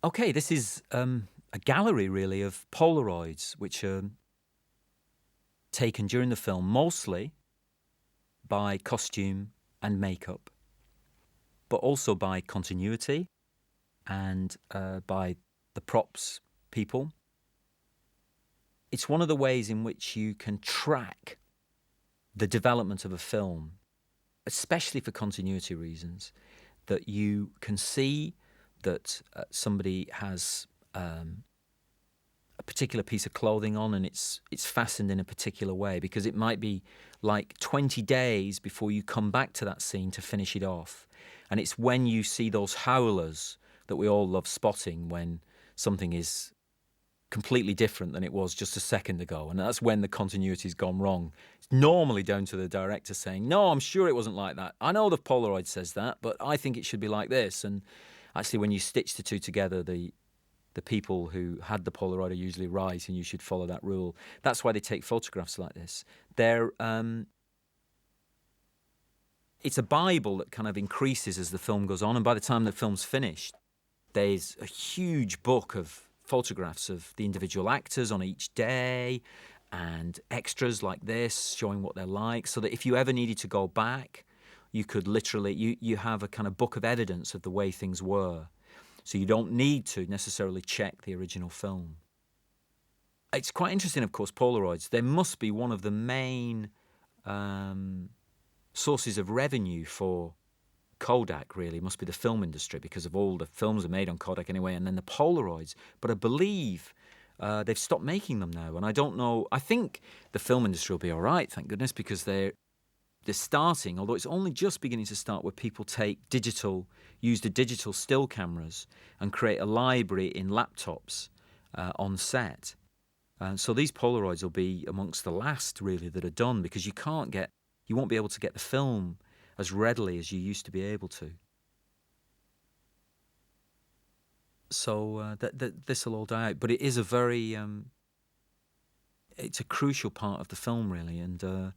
Okay, this is a gallery, really, of Polaroids, which are taken during the film, mostly by costume and makeup, but also by continuity and by the props people. It's one of the ways in which you can track the development of a film, especially for continuity reasons, that you can see that somebody has a particular piece of clothing on and it's fastened in a particular way, because it might be like 20 days before you come back to that scene to finish it off. And it's when you see those howlers that we all love spotting when something is completely different than it was just a second ago. And that's when the continuity's gone wrong. It's normally down to the director saying, no, I'm sure it wasn't like that. I know the Polaroid says that, but I think it should be like this. And actually, when you stitch the two together, the people who had the Polaroid are usually right, and you should follow that rule. That's why they take photographs like this. It's a Bible that kind of increases as the film goes on, and by the time the film's finished, there's a huge book of photographs of the individual actors on each day and extras like this showing what they're like, so that if you ever needed to go back, you could literally, you have a kind of book of evidence of the way things were. So you don't need to necessarily check the original film. It's quite interesting, of course, Polaroids. They must be one of the main sources of revenue for Kodak, really. It must be the film industry, because of all the films are made on Kodak anyway, and then the Polaroids. But I believe they've stopped making them now, and I don't know. I think the film industry will be all right, thank goodness, because they're starting, although it's only just beginning to start, where people use the digital still cameras and create a library in laptops on set. So these Polaroids will be amongst the last, really, that are done, because you won't be able to get the film as readily as you used to be able to. So this will all die out. But it is it's a crucial part of the film, really, and the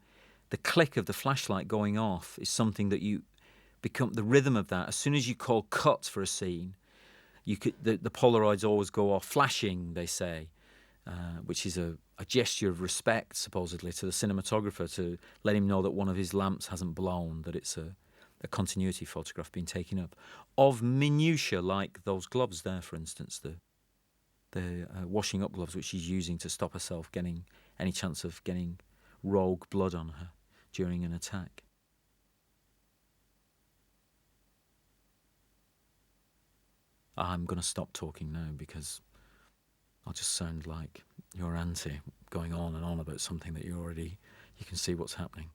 click of the flashlight going off is something that you become the rhythm of that. As soon as you call cut for a scene, the Polaroids always go off flashing, they say, which is a gesture of respect, supposedly, to the cinematographer, to let him know that one of his lamps hasn't blown, that it's a continuity photograph being taken up. Of minutiae, like those gloves there, for instance, the washing up gloves, which she's using to stop herself getting any chance of getting rogue blood on her during an attack. I'm going to stop talking now, because I'll just sound like your auntie going on and on about something that you can see what's happening.